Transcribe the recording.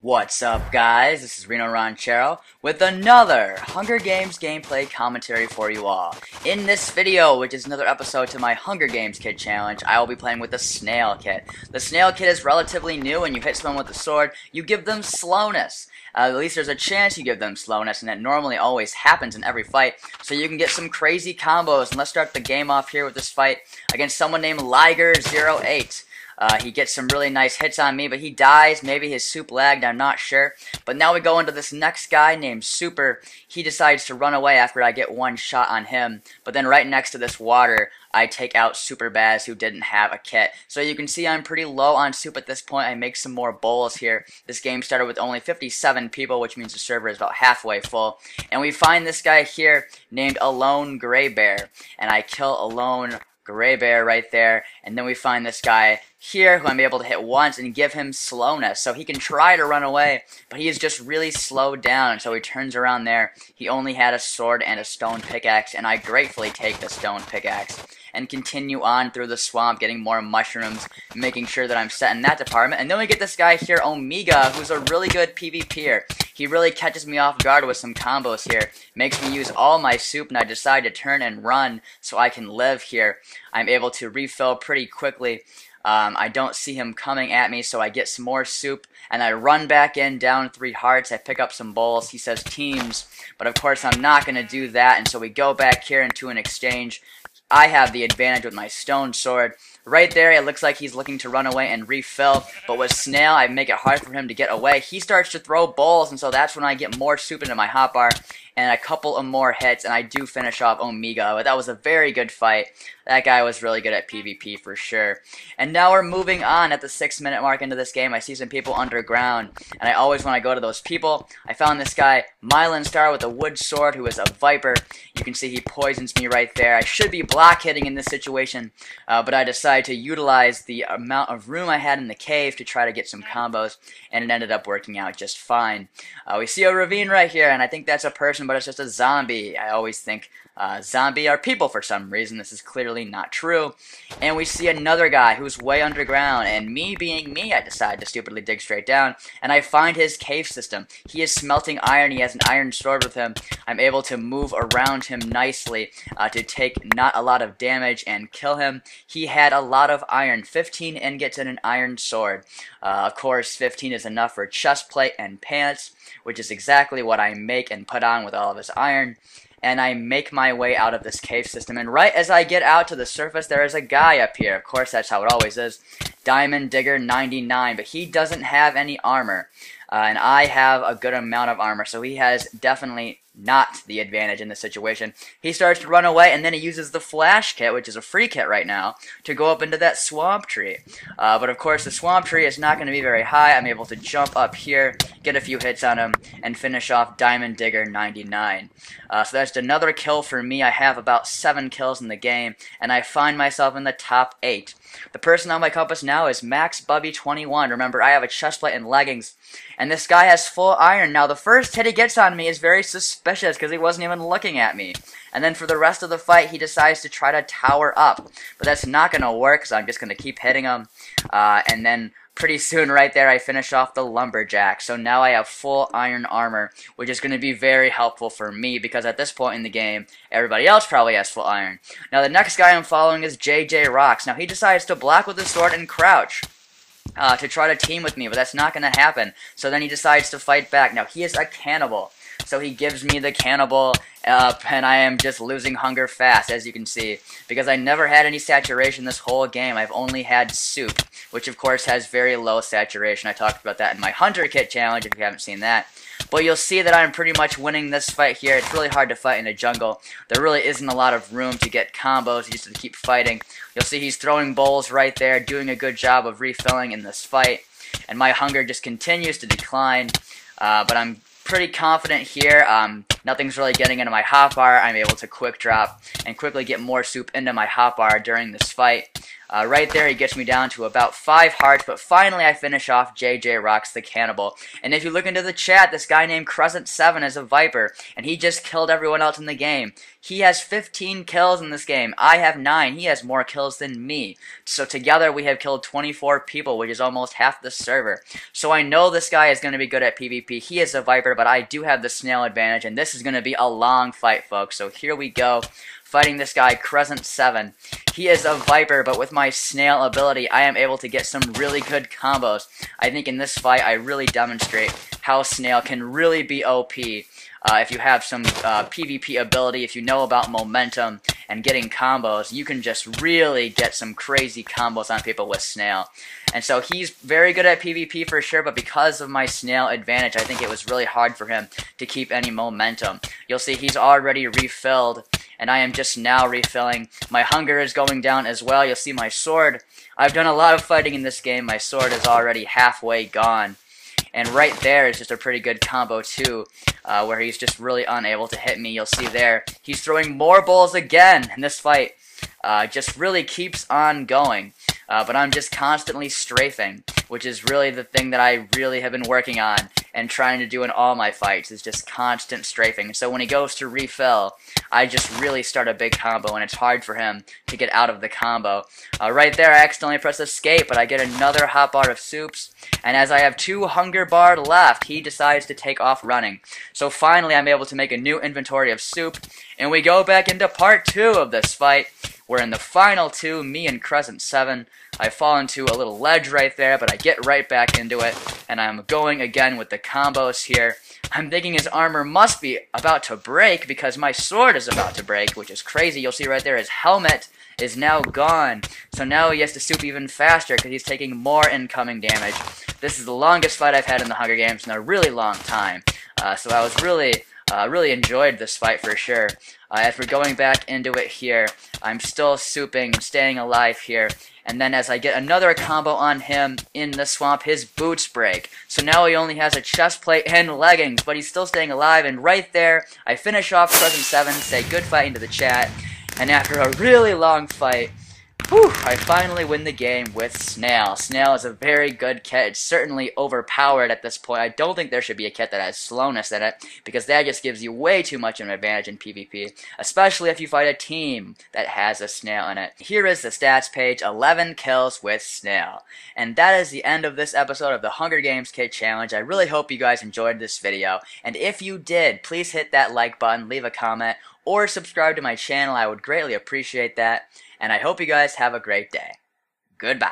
What's up, guys? This is rinoranchero with another Hunger Games gameplay commentary for you all. In this video, which is another episode to my Hunger Games kit challenge, I will be playing with the Snail kit. The Snail kit is relatively new. When you hit someone with a sword, you give them slowness. At least there's a chance you give them slowness, and that normally always happens in every fight, so you can get some crazy combos. And let's start the game off here with this fight against someone named Liger08. He gets some really nice hits on me, but he dies. Maybe his soup lagged, I'm not sure. But now we go into this next guy named Super. He decides to run away after I get one shot on him. But then right next to this water, I take out Super Baz, who didn't have a kit. So you can see I'm pretty low on soup at this point. I make some more bowls here. This game started with only 57 people, which means the server is about halfway full. And we find this guy here named Alone Gray Bear. And I kill Alone Gray Bear right there, and then we find this guy here who I'm able to hit once and give him slowness, so he can try to run away, but he is just really slowed down, and so he turns around there. He only had a sword and a stone pickaxe, and I gratefully take the stone pickaxe and continue on through the swamp, getting more mushrooms, making sure that I'm set in that department. And then we get this guy here, Omega, who's a really good PvPer. He really catches me off guard with some combos here, makes me use all my soup, and I decide to turn and run so I can live here. I'm able to refill pretty quickly. I don't see him coming at me, so I get some more soup, and I run back in, down 3 hearts. I pick up some bowls. He says teams, but of course I'm not going to do that, and so we go back here into an exchange. I have the advantage with my stone sword. Right there, it looks like he's looking to run away and refill, but with Snail, I make it hard for him to get away. He starts to throw bowls, and so that's when I get more soup into my hotbar, and a couple of more hits, and I do finish off Omega. But that was a very good fight. That guy was really good at PvP for sure. And now we're moving on at the 6-minute mark into this game. I see some people underground, and I always want to go to those people. I found this guy, Mylan Star, with a wood sword, who is a viper. You can see he poisons me right there. I should be block hitting in this situation, but I decided to utilize the amount of room I had in the cave to try to get some combos, and it ended up working out just fine. We see a ravine right here, and I think that's a person, but it's just a zombie. I always think zombie are people for some reason. This is clearly not true. And we see another guy who's way underground, and me being me, I decide to stupidly dig straight down, and I find his cave system. He is smelting iron. He has an iron sword with him. I'm able to move around him nicely to take not a lot of damage and kill him. He had a lot of iron, 15 ingots and an iron sword. Of course, 15 is enough for chest plate and pants, which is exactly what I make and put on with all of his iron. And I make my way out of this cave system, and right as I get out to the surface, there is a guy up here. Of course, that's how it always is. Diamond Digger 99, but he doesn't have any armor, and I have a good amount of armor, so he has definitely not the advantage in this situation. He starts to run away, and then he uses the flash kit, which is a free kit right now, to go up into that swamp tree. But of course, the swamp tree is not going to be very high. I'm able to jump up here, get a few hits on him, and finish off Diamond Digger 99. So that's another kill for me. I have about 7 kills in the game, and I find myself in the top 8. The person on my compass now is Max Bubby 21. Remember, I have a chestplate and leggings, and this guy has full iron. Now, the first hit he gets on me is very suspicious because he wasn't even looking at me. And then for the rest of the fight, he decides to try to tower up. But that's not going to work, because I'm just going to keep hitting him. And then pretty soon right there, I finish off the lumberjack. So now I have full iron armor, which is going to be very helpful for me, because at this point in the game, everybody else probably has full iron. Now the next guy I'm following is JJ Rocks. Now he decides to block with his sword and crouch to try to team with me, but that's not going to happen. So then he decides to fight back. Now he is a cannibal, so he gives me the cannibal, and I am just losing hunger fast, as you can see, because I never had any saturation this whole game. I've only had soup, which of course has very low saturation. I talked about that in my Hunter Kit challenge, if you haven't seen that. But you'll see that I'm pretty much winning this fight here. It's really hard to fight in a jungle. There really isn't a lot of room to get combos. You just have to keep fighting. You'll see he's throwing bowls right there, doing a good job of refilling in this fight. And my hunger just continues to decline. But I'm pretty confident here. Nothing's really getting into my hotbar. I'm able to quick drop and quickly get more soup into my hotbar during this fight. Right there, he gets me down to about 5 hearts, but finally I finish off JJ Rocks the Cannibal. And if you look into the chat, this guy named Crescent7 is a Viper, and he just killed everyone else in the game. He has 15 kills in this game. I have 9. He has more kills than me. So together we have killed 24 people, which is almost half the server. So I know this guy is going to be good at PvP. He is a Viper, but I do have the Snail advantage, and this is going to be a long fight, folks. So here we go, fighting this guy, Crescent7. He is a Viper, but with my Snail ability, I am able to get some really good combos. I think in this fight, I really demonstrate how Snail can really be OP. If you have some PvP ability, if you know about momentum and getting combos, you can just really get some crazy combos on people with Snail. And so he's very good at PvP for sure, but because of my Snail advantage, I think it was really hard for him to keep any momentum. You'll see he's already refilled, and I am just now refilling. My hunger is going down as well. You'll see my sword. I've done a lot of fighting in this game. My sword is already halfway gone. And right there is just a pretty good combo too, where he's just really unable to hit me. You'll see there, he's throwing more bulls again, and this fight just really keeps on going. But I'm just constantly strafing, which is really the thing that I really have been working on and trying to do in all my fights, is just constant strafing. So when he goes to refill, I just really start a big combo, and it's hard for him to get out of the combo. Right there, I accidentally press escape, but I get another hot bar of soups, and as I have 2 hunger bar left, he decides to take off running. So finally, I'm able to make a new inventory of soup, and we go back into part 2 of this fight. We're in the final 2, me and Crescent7. I fall into a little ledge right there, but I get right back into it, and I'm going again with the combos here. I'm thinking his armor must be about to break because my sword is about to break, which is crazy. You'll see right there his helmet is now gone. So now he has to soup even faster because he's taking more incoming damage. This is the longest fight I've had in the Hunger Games in a really long time. So I was really enjoyed this fight for sure. As we're going back into it here, I'm still souping, staying alive here. And then as I get another combo on him in the swamp, his boots break. So now he only has a chest plate and leggings, but he's still staying alive. And right there, I finish off Crescent7, say good fight into the chat. And after a really long fight, I finally win the game with Snail. Snail is a very good kit. It's certainly overpowered at this point. I don't think there should be a kit that has slowness in it, because that just gives you way too much of an advantage in PvP, especially if you fight a team that has a Snail in it. Here is the stats page, 11 kills with Snail. And that is the end of this episode of the Hunger Games Kit Challenge. I really hope you guys enjoyed this video, and if you did, please hit that like button, leave a comment, or subscribe to my channel. I would greatly appreciate that. And I hope you guys have a great day. Goodbye.